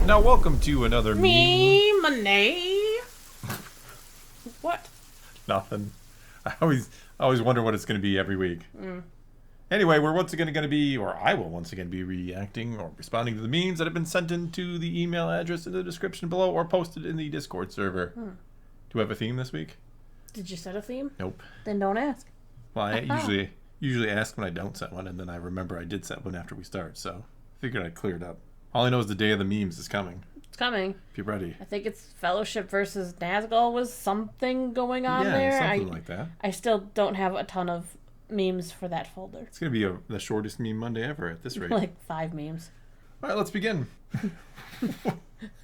Now, welcome to another Me money. What? Nothing. I always wonder what it's going to be every week. Anyway, we're once again going to be, or I will once again be reacting or responding to the memes that have been sent into the email address in the description below or posted in the Discord server. Do we have a theme this week? Did you set a theme? Nope. Then don't ask. Well, I usually ask when I don't set one, and then I remember I did set one after we start, so figured I'd clear it up. All I know is the day of the memes is coming. It's coming. If you're ready. I think it's Fellowship versus NASCAR was something going on there. Yeah, something like that. I still don't have a ton of memes for that folder. It's going to be the shortest meme Monday ever at this rate. Like 5 memes. All right, let's begin.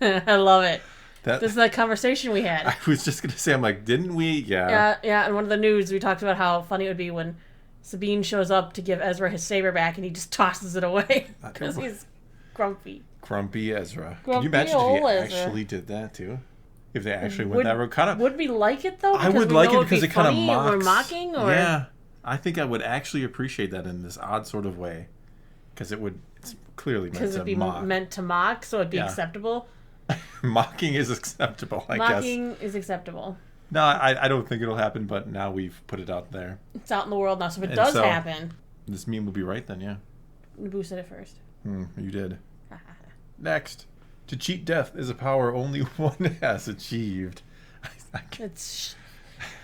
I love it. This is the conversation we had. I was just going to say, I'm like, didn't we? Yeah, in one of the news, we talked about how funny it would be when Sabine shows up to give Ezra his saber back and he just tosses it away because he's grumpy. Grumpy Ezra. Grumpy Can you imagine old if he Ezra. actually did that too? If they actually went that route, kind of. Would we like it though? I would like it because it kind of mocks. We're mocking, or yeah, I think I would actually appreciate that in this odd sort of way, because it's clearly meant to mock. Meant to mock, so it'd be acceptable. Mocking is acceptable, I guess. Mocking is acceptable. No, I don't think it'll happen, but now we've put it out there. It's out in the world now, so if it does happen, this meme will be right then, yeah. Naboo said it first. You did. Next. To cheat death is a power only one has achieved. It's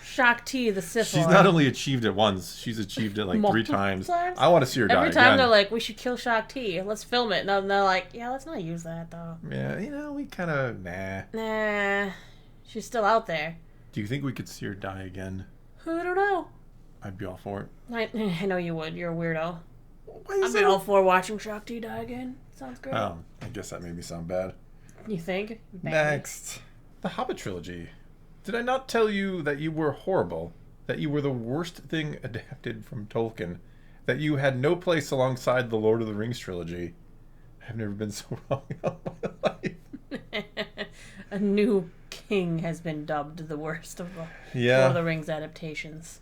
Shakti, the Sith She's Lord. not only achieved it once, she's achieved it like 3 times. I want to see her die Every time again. they're like, we should kill Shakti. Let's film it. And they're like, yeah, let's not use that, though. Yeah, we kind of, Nah. She's still out there. Do you think we could see her die again? I don't know. I'd be all for it. I know you would. You're a weirdo. I'd be all for watching Shakti die again. Sounds great. Oh, I guess that made me sound bad. You think? Next. The Hobbit trilogy. Did I not tell you that you were horrible? That you were the worst thing adapted from Tolkien? That you had no place alongside the Lord of the Rings trilogy? I've never been so wrong in all my life. A new king has been dubbed the worst of the Lord of the Rings adaptations.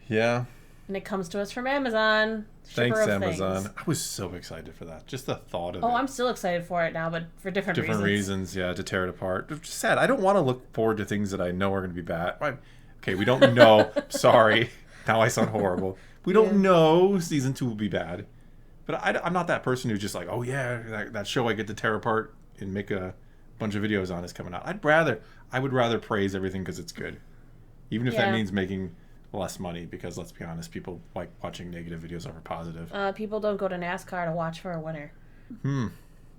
Yeah. And it comes to us from Amazon. Thanks, Amazon. I was so excited for that. Just the thought of it. Oh, I'm still excited for it now, but for different reasons. Yeah, to tear it apart. It's just sad. I don't want to look forward to things that I know are going to be bad. Okay, we don't know. Sorry. Now I sound horrible. We don't know season 2 will be bad. But I'm not that person who's just like, oh yeah, that show I get to tear apart and make a bunch of videos on is coming out. I would rather praise everything because it's good. Even if that means making less money, because let's be honest, people like watching negative videos over positive. People don't go to NASCAR to watch for a winner. You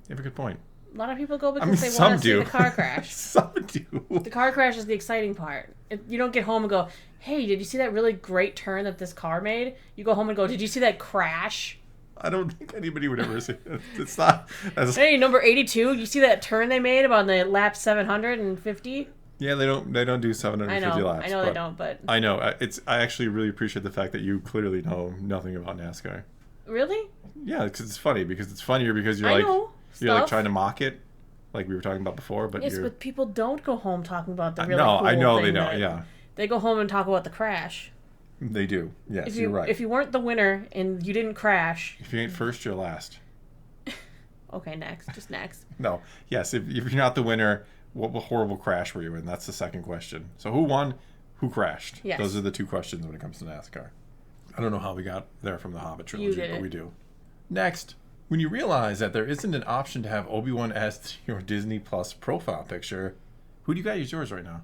have a good point. A lot of people go because they want to see the car crash. Some do. The car crash is the exciting part. You don't get home and go, hey, did you see that really great turn that this car made? You go home and go, did you see that crash? I don't think anybody would ever say that. It's not. Hey, number 82, you see that turn they made about the lap 750? Yeah, they don't do 750 laps. I know they don't, but I know. I actually really appreciate the fact that you clearly know nothing about NASCAR. Really? Yeah, because it's funny. Because it's funnier because you're like trying to mock it, like we were talking about before. But but people don't go home talking about the really no, cool I know thing they don't. Yeah, they go home and talk about the crash. They do. Yes, you're right. If you weren't the winner and you didn't crash, if you ain't first, you're last. Okay, next. Just next. No. Yes, if you're not the winner, what horrible crash were you in? That's the second question. So who won? Who crashed? Yes. Those are the 2 questions when it comes to NASCAR. I don't know how we got there from the Hobbit trilogy, but we do. Next. When you realize that there isn't an option to have Obi-Wan as your Disney Plus profile picture, who do you got as yours right now?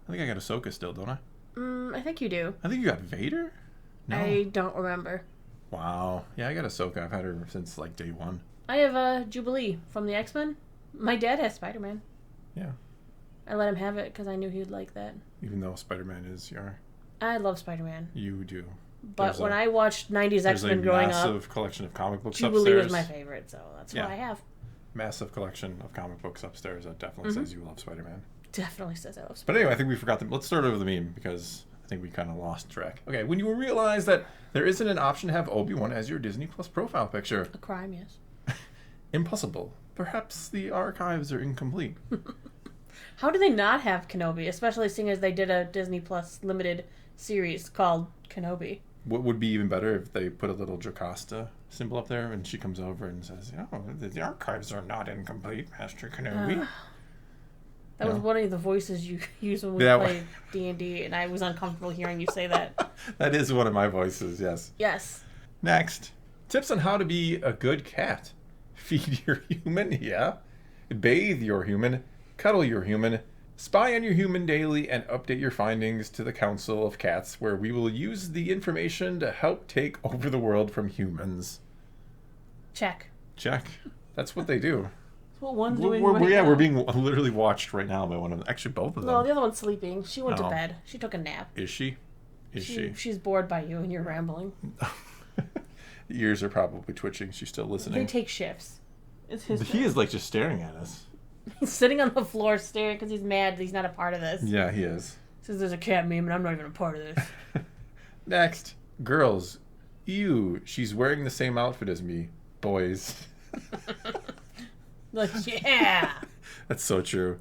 I think I got Ahsoka still, don't I? I think you do. I think you got Vader? No. I don't remember. Wow. Yeah, I got Ahsoka. I've had her since like day 1. I have Jubilee from the X-Men. My dad has Spider-Man. Yeah. I let him have it because I knew he'd like that. Even though Spider-Man is your... I love Spider-Man. You do. But when I watched 90s X-Men growing up... There's a massive collection of comic books Jubilee upstairs. was my favorite, so that's what I have. Massive collection of comic books upstairs that definitely says you love Spider-Man. Definitely says I love Spider-Man. But anyway, I think we forgot them. Let's start over the meme because I think we kind of lost track. Okay, when you realize that there isn't an option to have Obi-Wan as your Disney Plus profile picture. A crime, yes. Impossible. Perhaps the archives are incomplete. How do they not have Kenobi, especially seeing as they did a Disney Plus limited series called Kenobi? What would be even better if they put a little Jocasta symbol up there, and she comes over and says, "Oh, the archives are not incomplete, Master Kenobi." That was one of the voices you used when we played D&D, and I was uncomfortable hearing you say that. That is one of my voices, yes. Yes. Next, tips on how to be a good cat. Feed your human, yeah. Bathe your human. Cuddle your human. Spy on your human daily and update your findings to the Council of Cats, where we will use the information to help take over the world from humans. Check. That's what they do. That's what one's doing we're being literally watched right now by one of them. Actually, both of them. No, the other one's sleeping. She went to bed. She took a nap. Is she? She's bored by you and you're rambling. The ears are probably twitching. She's still listening. They take shifts. It's his He is like just staring at us. He's sitting on the floor staring because he's mad that he's not a part of this. Yeah, he is. Says there's a cat meme and I'm not even a part of this. Next. Girls. Ew, she's wearing the same outfit as me. Boys. Like, yeah. That's so true.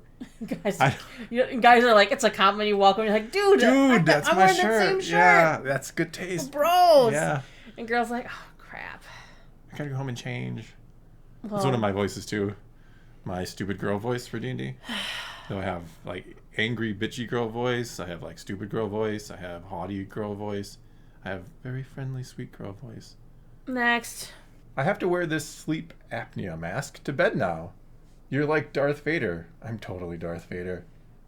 Guys are like, it's a compliment. You walk over and you're like, dude, that's I'm my wearing shirt. that same shirt. Yeah, that's good taste. Bros. Yeah. And girls like, oh, crap. I gotta go home and change. Well, That's one of my voices, too. My stupid girl voice for D&D. So I have, like, angry, bitchy girl voice. I have, like, stupid girl voice. I have haughty girl voice. I have very friendly, sweet girl voice. Next. I have to wear this sleep apnea mask to bed now. You're like Darth Vader. I'm totally Darth Vader.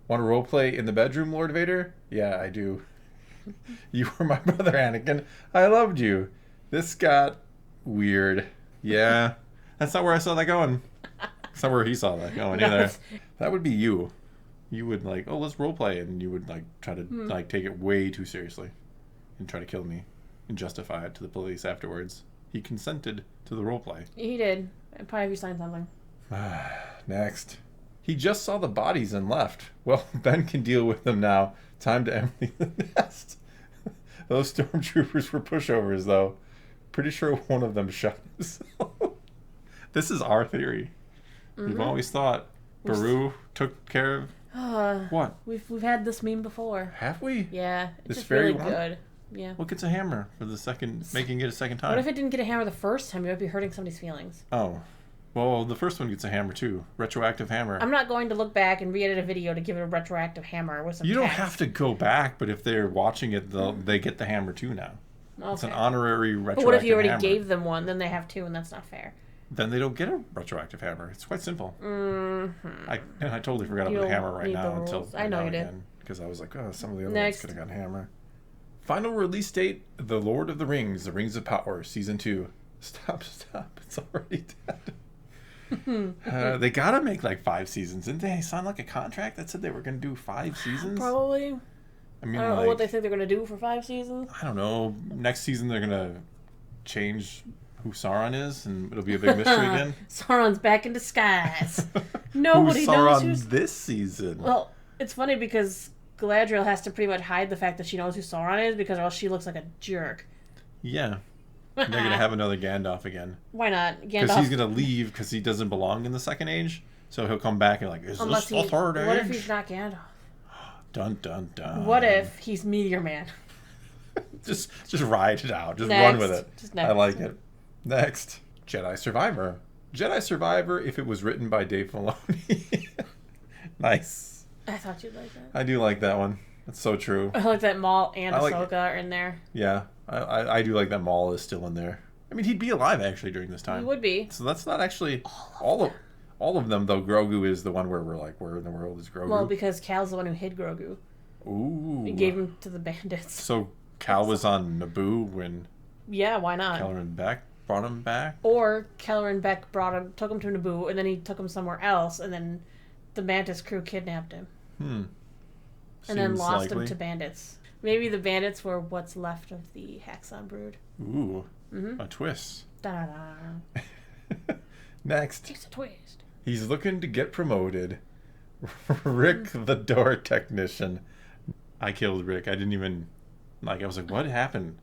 Want to roleplay in the bedroom, Lord Vader? Yeah, I do. You were my brother, Anakin. I loved you. This got weird. Yeah. That's not where I saw that going. That's not where he saw that going either. That would be you. You would like, oh, let's roleplay, and you would like try to like take it way too seriously and try to kill me and justify it to the police afterwards. He consented to the roleplay. He did. Probably have you signed something. Next. He just saw the bodies and left. Well, Ben can deal with them now. Time to empty the nest. Those stormtroopers were pushovers, though. Pretty sure one of them shot himself. This is our theory. Mm-hmm. We've always thought Baru took care of... What? We've had this meme before. Have we? Yeah. It's this just very really good. Yeah. What gets a hammer for the second, making it a second time? What if it didn't get a hammer the first time? It would be hurting somebody's feelings. Oh. Well, the first one gets a hammer, too. Retroactive hammer. I'm not going to look back and re-edit a video to give it a retroactive hammer with some You don't text. have to go back, but if they're watching it, they get the hammer, too, now. Okay. It's an honorary retroactive hammer. But what if you already gave them one? Then they have two, and that's not fair. Then they don't get a retroactive hammer. It's quite simple. Mm-hmm. I totally forgot about the hammer right now until I know you did. Because I was like, oh, some of the other ones could have gotten a hammer. Final release date, The Lord of the Rings, The Rings of Power, Season 2. Stop. It's already dead. They gotta make like 5 seasons. Didn't they sign like a contract that said they were gonna do 5 seasons? Probably. I mean, I don't know what they think they're gonna do for 5 seasons. I don't know. Next season they're gonna change who Sauron is, and it'll be a big mystery again. Sauron's back in disguise. Nobody who's knows Sauron who's this season. Well, it's funny because Galadriel has to pretty much hide the fact that she knows who Sauron is because or else she looks like a jerk. Yeah. They're going to have another Gandalf again. Why not? Because he's going to leave because he doesn't belong in the Second Age. So he'll come back and like, is this the Third Age? What if he's not Gandalf? Dun, dun, dun. What if he's Meteor Man? just ride it out. Just run with it. Just next. I like it. Next. Jedi Survivor. Jedi Survivor if it was written by Dave Filoni. Nice. I thought you'd like that. I do like that one. That's so true. I like that Maul and Ahsoka are in there. Yeah. I do like that Maul is still in there. I mean, he'd be alive actually during this time. He would be. So that's not actually all of them, though. Grogu is the one where we're like, where in the world is Grogu? Well, because Cal's the one who hid Grogu. Ooh. He gave him to the bandits. So Cal was on Naboo when... Yeah, why not? Kelleran Beck brought him back? Or Kelleran Beck took him to Naboo, and then he took him somewhere else, and then the Mantis crew kidnapped him. And then lost him to bandits. Maybe the bandits were what's left of the Haxon brood. Ooh. A twist. Da-da-da. Next. It's a twist. He's looking to get promoted. Rick, the door technician. I killed Rick. I didn't even... I was like, what happened?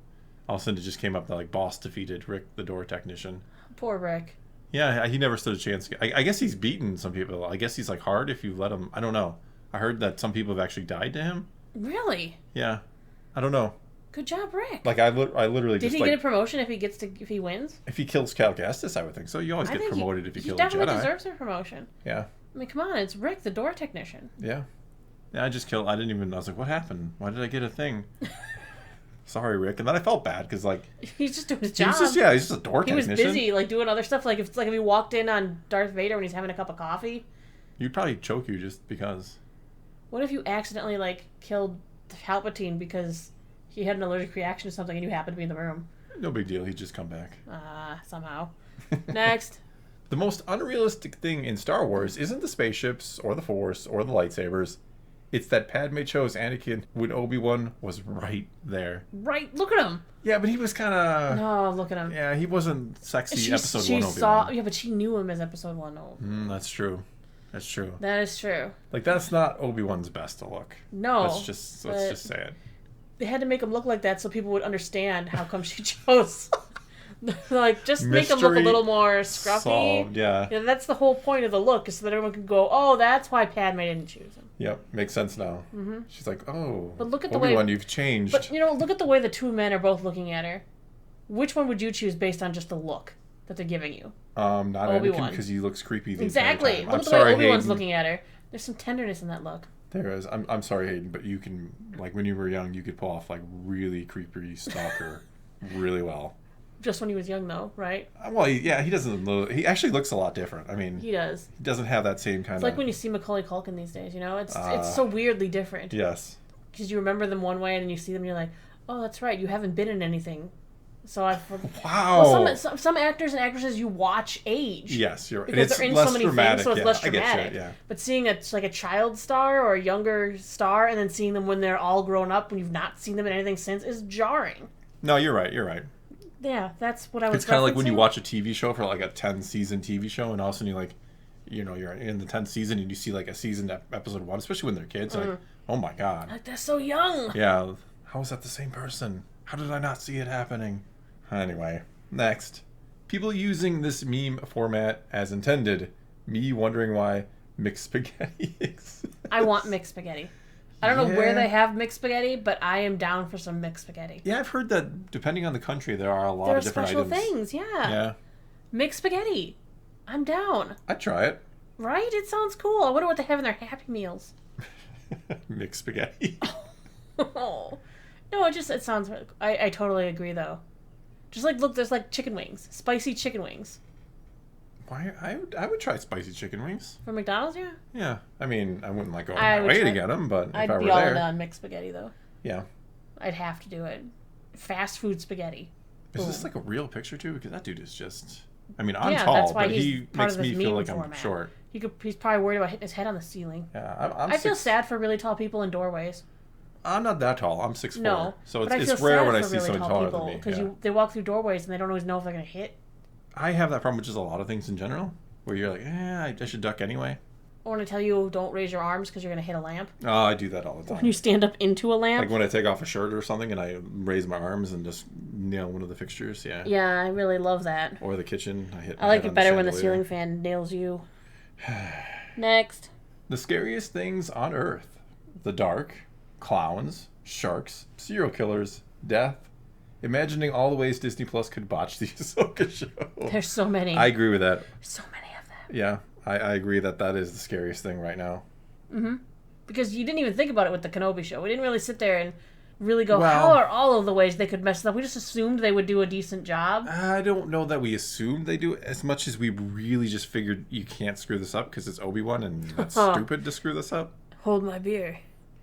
All of a sudden it just came up that, boss defeated Rick, the door technician. Poor Rick. Yeah, he never stood a chance. I guess he's beaten some people. I guess he's, hard if you let him... I don't know. I heard that some people have actually died to him. Really? Yeah. I don't know. Good job, Rick. Like I literally Did just he get a promotion if he wins? If he kills Cal Kestis, I would think so. You always get promoted if you kill a Jedi. He definitely deserves a promotion. Yeah. I mean, come on, it's Rick, the door technician. Yeah. Yeah, I was like, what happened? Why did I get a thing? Sorry, Rick. And then I felt bad because, like... He's just doing his job. He's just a door technician. He was busy, like, doing other stuff. Like, if he walked in on Darth Vader when he's having a cup of coffee. You'd probably choke you just because. What if you accidentally, like, killed Palpatine because he had an allergic reaction to something and you happened to be in the room? No big deal. He'd just come back. Somehow. Next. The most unrealistic thing in Star Wars isn't the spaceships or the Force or the lightsabers. It's that Padme chose Anakin when Obi-Wan was right there. Right? Look at him. Yeah, but he was kind of... No, look at him. Yeah, he wasn't sexy Episode 1 Obi-Wan. Yeah, but she knew him as Episode 1 Obi-Wan. That's true. That's true. That is true. Like, that's not Obi-Wan's best to look. No. Let's just say it. They had to make him look like that so people would understand how come she chose... Like, just make him look a little more scruffy. Solved, yeah. That's the whole point of the look, is so that everyone can go, oh, that's why Padme didn't choose him. Yep, makes sense now. Mm-hmm. She's like, oh, but look at the Obi-Wan, way, you've changed. But, look at the way the two men are both looking at her. Which one would you choose based on just the look that they're giving you? Not Obi-Wan, because he looks creepy the exactly. entire time. Look at the way Obi-Wan's looking at her. There's some tenderness in that look. There is. I'm sorry, Hayden, but you can, like, when you were young, you could pull off, like, really creepy stalker really well. Just when he was young, though, right? Well, he doesn't look... He actually looks a lot different. I mean... He does. He doesn't have that same kind of... It's like when you see Macaulay Culkin these days, It's so weirdly different. Yes. Because you remember them one way, and then you see them, and you're like, oh, that's right, you haven't been in anything. So Wow. Well, some actors and actresses you watch age. Yes, you're right. Because they're in so many things, so it's less dramatic. Yeah. But seeing a child star or a younger star, and then seeing them when they're all grown up, when you've not seen them in anything since, is jarring. No, you're right. Yeah, that's what I was. It's kind of like when you watch a TV show for like a 10-season TV show, and all of a sudden you're in the 10th season, and you see like a season episode 1, especially when they're kids. Like, oh my god, like, they're so young. Yeah, how is that the same person? How did I not see it happening? Anyway, next, people using this meme format as intended. Me wondering why mixed spaghetti exists. I want mixed spaghetti. I don't know where they have mixed spaghetti, but I am down for some mixed spaghetti. Yeah, I've heard that depending on the country, there are a lot of different items. There are special things, yeah. Yeah. Mixed spaghetti. I'm down. I'd try it. Right? It sounds cool. I wonder what they have in their Happy Meals. Mixed spaghetti. Oh. No, it sounds... I totally agree, though. Just like, look, there's like chicken wings. Spicy chicken wings. Why? I would try spicy chicken wings. From McDonald's, yeah? Yeah. I mean, I wouldn't like going my way to get them, but if I were there... I'd be all in on mixed spaghetti, though. Yeah. I'd have to do it. Fast food spaghetti. Is this like a real picture, too? Because that dude is just... I mean, I'm tall, but he makes me feel like I'm short. He's probably worried about hitting his head on the ceiling. Yeah, I feel sad for really tall people in doorways. I'm not that tall. I'm 6'4". No, so it's rare when I see someone taller than me. Because they walk through doorways and they don't always know if they're going to hit. I have that problem with just a lot of things in general, where you're like, I should duck anyway. Or when I tell you don't raise your arms because you're going to hit a lamp. Oh, I do that all the time. When you stand up into a lamp. Like when I take off a shirt or something and I raise my arms and just nail one of the fixtures, yeah. Yeah, I really love that. Or the kitchen. I like it better when the ceiling fan nails you. Next. The scariest things on Earth. The dark, clowns, sharks, serial killers, death. Imagining all the ways Disney Plus could botch the Ahsoka show. There's so many. I agree with that. So many of them. Yeah, I agree that is the scariest thing right now. Mm-hmm. Because you didn't even think about it with the Kenobi show. We didn't really sit there and really go, how are all of the ways they could mess it up? We just assumed they would do a decent job. I don't know that we assumed they do as much as we really just figured you can't screw this up because it's Obi-Wan and that's stupid to screw this up. Hold my beer.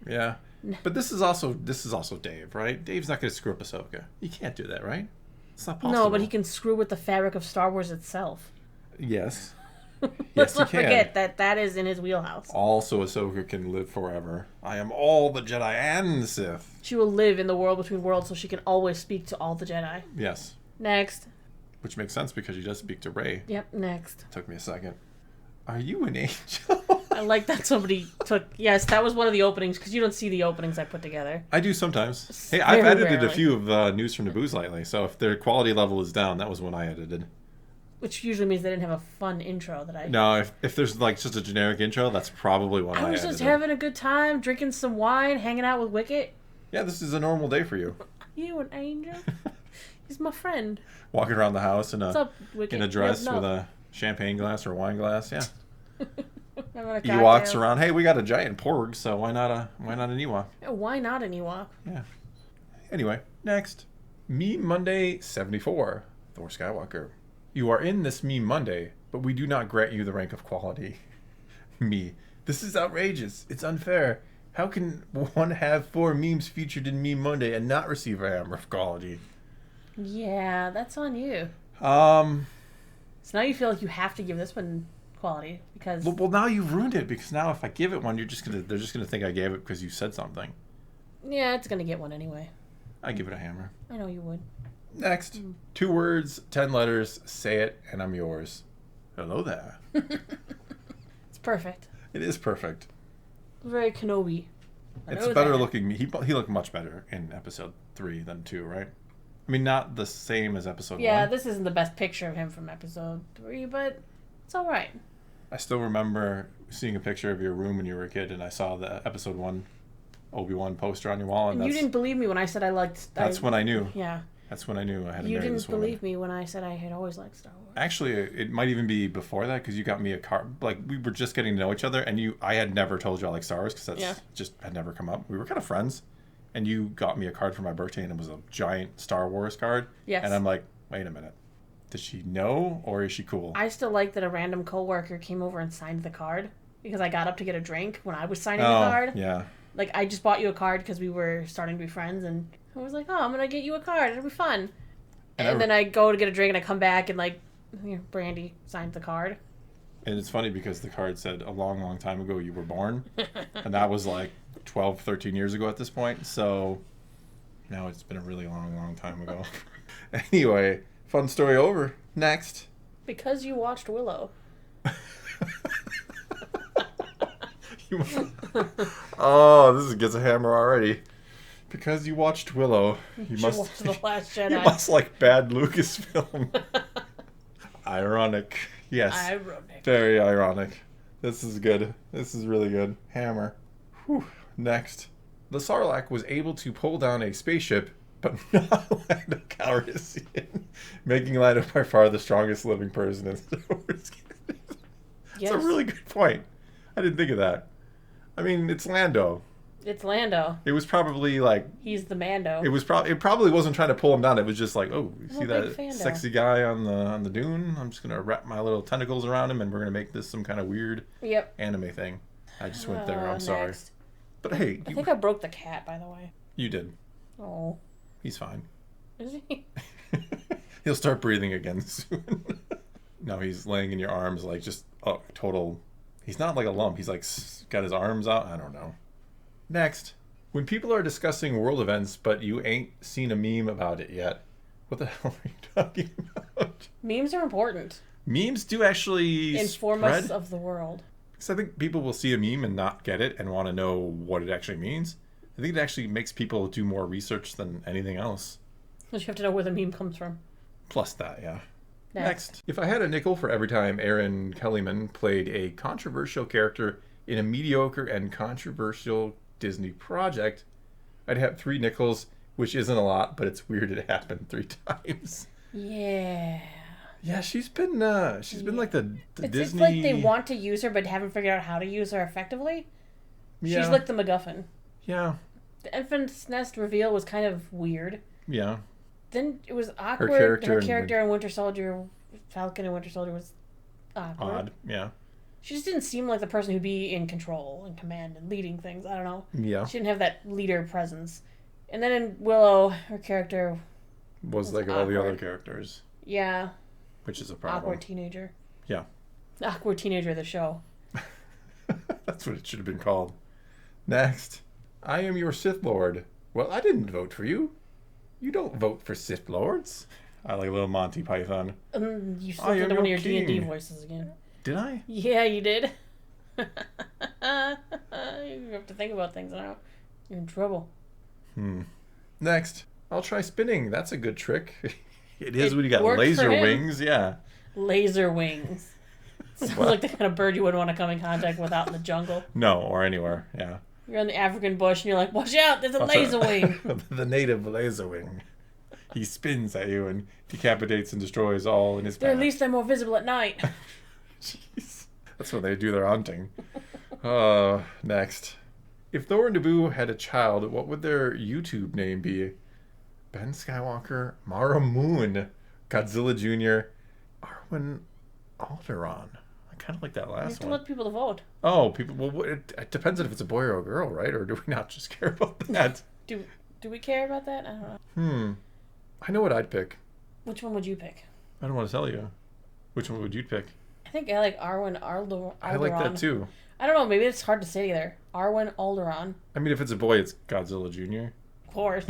Yeah. But this is also Dave, right? Dave's not going to screw up Ahsoka. You can't do that, right? It's not possible. No, but he can screw with the fabric of Star Wars itself. Yes. Let's not forget that is in his wheelhouse. Also, Ahsoka can live forever. I am all the Jedi and the Sith. She will live in the world between worlds so she can always speak to all the Jedi. Yes. Next. Which makes sense because she does speak to Rey. Yep, next. Took me a second. Are you an angel? I like that somebody took... Yes, that was one of the openings, because you don't see the openings I put together. I do sometimes. Hey, I've edited a few of News from Naboo's lately, so if their quality level is down, that was one I edited. Which usually means they didn't have a fun intro that I... No, if there's like just a generic intro, that's probably one I edited. I was just having a good time, drinking some wine, hanging out with Wicket. Yeah, this is a normal day for you. You an angel? He's my friend. Walking around the house in What's up, Wicket? in a dress No. with a champagne glass or a wine glass. Yeah. Having a He walks cocktail. around. Hey, we got a giant porg, so why not an Ewok? Yeah, why not an Ewok? Yeah. Anyway, next. Meme Monday 74. Thor Skywalker. You are in this Meme Monday, but we do not grant you the rank of quality. Me. This is outrageous. It's unfair. How can one have 4 memes featured in Meme Monday and not receive a hammer of quality? Yeah, that's on you. So So now you feel like you have to give this one quality because well, now you've ruined it because now if I give it one, they're just gonna think I gave it because you said something. yeah, it's gonna get one anyway. I give it a hammer. I know you would. Next. 2 words, 10 letters, say it, and I'm yours. Hello there. It's perfect. It is perfect. Very Kenobi. It's better looking. He looked much better in episode 3 than 2, right? I mean, not the same as episode 1. Yeah, this isn't the best picture of him from episode 3, but it's all right. I still remember seeing a picture of your room when you were a kid, and I saw the episode 1 Obi-Wan poster on your wall, and you didn't believe me when I said I liked. That's when I knew. Yeah. That's when I knew I had to You marry didn't this woman. believe me when I said I had always liked Star Wars. Actually, it might even be before that because you got me a card. Like we were just getting to know each other, and I had never told you I like Star Wars because that's just had never come up. We were kind of friends, and you got me a card for my birthday, and it was a giant Star Wars card. Yes. And I'm like, wait a minute, does she know or is she cool? I still like that a random coworker came over and signed the card because I got up to get a drink when I was signing the card. Yeah. Like I just bought you a card because we were starting to be friends, and I was like, oh, I'm gonna get you a card. It'll be fun. And then I go to get a drink, and I come back, and like, Brandy signed the card. And it's funny because the card said a long, long time ago you were born. And that was like 12, 13 years ago at this point. So now it's been a really long, long time ago. Anyway, fun story over. Next. Because you watched Willow. This gets a hammer already. Because you watched Willow, you must watch The Last Jedi. You must like bad Lucasfilm. Ironic. Yes. Ironic. Very ironic. This is good. This is really good. Hammer. Whew. Next. The Sarlacc was able to pull down a spaceship, but not land a Calrissian, making Lando by far the strongest living person in Star Wars. Yes. That's a really good point. I didn't think of that. I mean, it's Lando. It's Lando. It was probably like He's the Mando. it probably wasn't trying to pull him down. It was just like, oh, you I'm see a that big fando. sexy guy on the dune? I'm just gonna wrap my little tentacles around him, and we're gonna make this some kind of weird anime thing. I just went there. I'm sorry, Next. but hey, I think I broke the cat, by the way. you did. Oh. He's fine. Is he? He'll start breathing again soon. No, he's laying in your arms like just total. He's not like a lump. He's like got his arms out. I don't know. Next. When people are discussing world events, but you ain't seen a meme about it yet, what the hell are you talking about? Memes are important. Memes do actually Inform spread. us of the world. Because I think people will see a meme and not get it and want to know what it actually means. I think it actually makes people do more research than anything else. You have to know where the meme comes from. Plus that, yeah. Next. If I had a nickel for every time Aaron Kellyman played a controversial character in a mediocre and controversial Disney project, I'd have 3 nickels, which isn't a lot, but it's weird it happened 3 times. Yeah. Yeah, she's been like the It's Disney. like they want to use her but haven't figured out how to use her effectively. Yeah. She's like the MacGuffin. Yeah. The Infant's Nest reveal was kind of weird. Yeah. Then it was awkward. character Her in character in Winter Soldier, Falcon and Winter Soldier was awkward. Odd. Yeah. She just didn't seem like the person who'd be in control and command and leading things. I don't know. Yeah. She didn't have that leader presence. And then in Willow, her character Was like all the other awkward. characters, yeah, which is a problem. awkward teenager. Yeah. Awkward teenager of the show. That's what it should have been called. Next. I am your Sith Lord. Well, I didn't vote for you. You don't vote for Sith Lords. I like little Monty Python. You slipped I am into one of your your D&D king. voices again. Did I? Yeah, you did. You have to think about things now. You're in trouble. Next. I'll try spinning. That's a good trick. It is It when you got worked for laser him. wings. Yeah. Laser wings. Sounds like the kind of bird you wouldn't want to come in contact with out in the jungle. No, or anywhere. Yeah. You're in the African bush and you're like, watch out, there's a laser wing. The native laser wing. He spins at you and decapitates and destroys all in his path. At least they're more visible at night. Jeez. That's when they do their hunting. Next. If Thor and Naboo had a child, what would their YouTube name be? Ben Skywalker, Mara Moon, Godzilla Jr., Arwen Alderaan. I kind of like that You last have to one. let people to vote. Oh, people. Well, it depends on if it's a boy or a girl, right? Or do we not just care about that? Do we care about that? I don't know. I know what I'd pick. Which one would you pick? I don't want to tell you. Which one would you pick? I think I like Arwen Alderaan. I like that too. I don't know. Maybe it's hard to say either. Arwen Alderaan. I mean, if it's a boy, it's Godzilla Jr. Of course.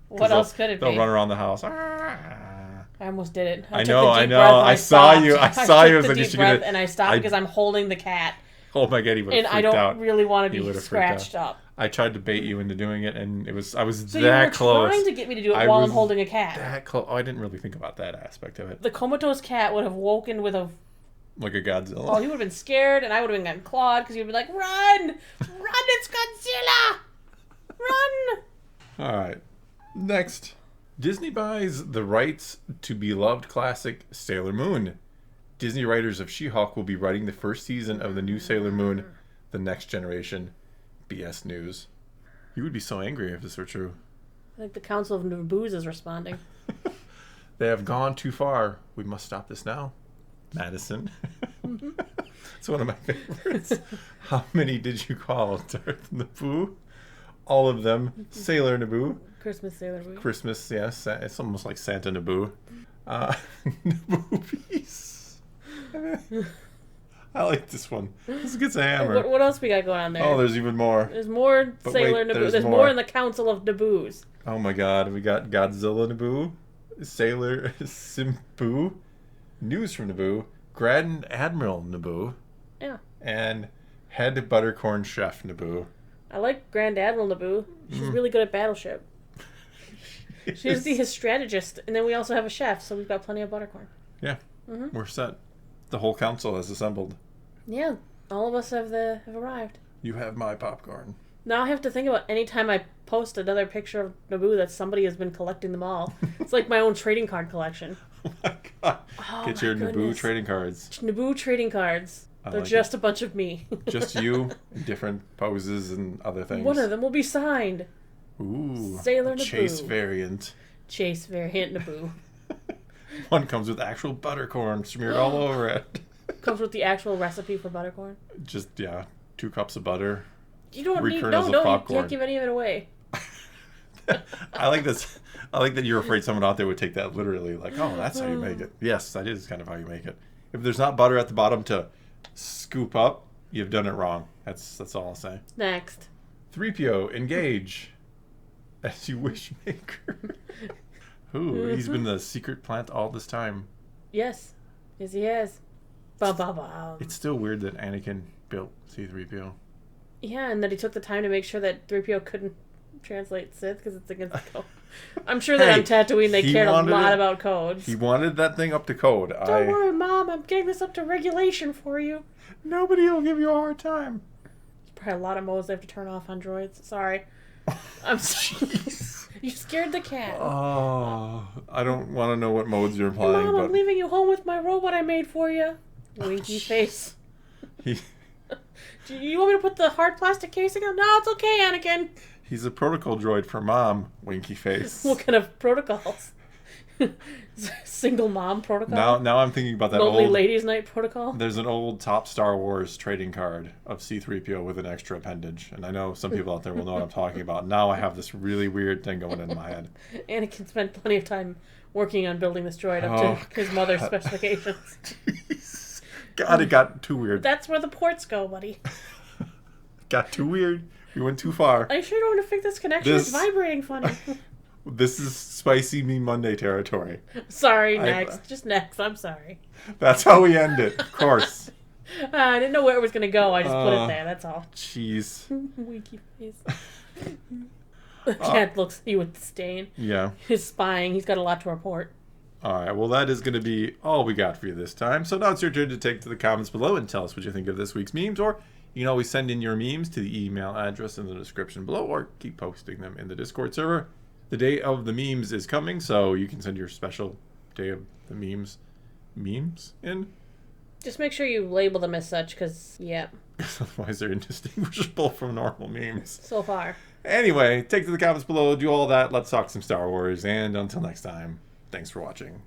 What else could it be? They'll run around the house. I almost did it. I know. I saw you. I saw you. I took the deep breath and I stopped because I'm holding the cat. Oh my god, he would have freaked out. And I don't really want to be scratched up. I tried to bait you into doing it, and I was so that close. So you were trying to get me to do it while I'm holding a cat. That close. Oh, I didn't really think about that aspect of it. The comatose cat would have woken with a... Like a Godzilla. Oh, he would have been scared, and I would have been gotten clawed, because he would be like, run! Run, it's Godzilla! Run! Alright. Next. Disney buys the rights to beloved classic Sailor Moon. Disney writers of She-Hulk will be writing the first season of the new Sailor Moon, The Next Generation. BS News. You would be so angry if this were true. I think the Council of Naboos is responding. They have gone too far. We must stop this now. Madison. It's one of my favorites. How many did you call Darth Naboo? All of them. Sailor Naboo. Christmas Sailor Naboo. Christmas, yes. It's almost like Santa Naboo. Naboo piece. I like this one. This gets a hammer. What else we got going on there? Oh, there's even more. There's more Sailor Naboo. There's more in the Council of Naboos. Oh my god. We got Godzilla Naboo, Sailor Simbu, News from Naboo, Grand Admiral Naboo, yeah, and Head Buttercorn Chef Naboo. I like Grand Admiral Naboo. She's really good at Battleship. She's his strategist, and then we also have a chef, so we've got plenty of buttercorn. Yeah, we're set. The whole council has assembled. Yeah, all of us have arrived. You have my popcorn. Now I have to think about any time I post another picture of Naboo that somebody has been collecting them all. It's like my own trading card collection. Oh my god. Oh, get your goodness. Naboo trading cards. Naboo trading cards. They're like just a bunch of me. Just you in different poses and other things. One of them will be signed. Ooh. Sailor Naboo. Chase variant. Chase variant Naboo. One comes with actual buttercorn smeared all over it. Comes with the actual recipe for buttercorn. Just 2 cups of butter. You don't need you can't give any of it away. I like this. I like that you're afraid someone out there would take that literally. Like, oh, that's how you make it. Yes, that is kind of how you make it. If there's not butter at the bottom to scoop up, you've done it wrong. That's all I'll say. Next. 3PO, engage. As you wish, maker. Ooh, he's been the secret plant all this time. Yes. Yes, he has. Ba-ba-ba. It's still weird that Anakin built C-3PO. Yeah, and that he took the time to make sure that 3PO couldn't translate Sith because it's against the code. I'm sure that on Tatooine they cared a lot about codes. He wanted that thing up to code. Don't worry, Mom. I'm getting this up to regulation for you. Nobody will give you a hard time. There's probably a lot of modes they have to turn off on droids. Sorry. I'm sorry. You scared the cat. Oh, I don't want to know what modes you're implying. Mom, I'm leaving you home with my robot I made for you. Winky face. Do you want me to put the hard plastic casing on? No, it's okay, Anakin. He's a protocol droid for Mom. Winky face. What kind of protocols? Single mom protocol? Now I'm thinking about that Lonely old... Ladies Night protocol? There's an old top Star Wars trading card of C-3PO with an extra appendage. And I know some people out there will know what I'm talking about. Now I have this really weird thing going in my head. Anakin spent plenty of time working on building this droid up to his mother's specifications. Jeez. God, it got too weird. That's where the ports go, buddy. Got too weird. We went too far. Are you sure you don't want to fix this connection? It's vibrating funny. This is Spicy Me Monday territory. Sorry, next. Just next. I'm sorry. That's how we end it, of course. I didn't know where it was going to go. I just put it there. That's all. Jeez. Winky face. The cat looks at you with disdain. Yeah. He's spying. He's got a lot to report. All right. Well, that is going to be all we got for you this time. So now it's your turn to take to the comments below and tell us what you think of this week's memes, or You can always send in your memes to the email address in the description below, or keep posting them in the Discord server. The day of the memes is coming, so you can send your special day of the memes in. Just make sure you label them as such, because, yeah. Otherwise they're indistinguishable from normal memes. So far. Anyway, take to the comments below, do all that, let's talk some Star Wars, and until next time, thanks for watching.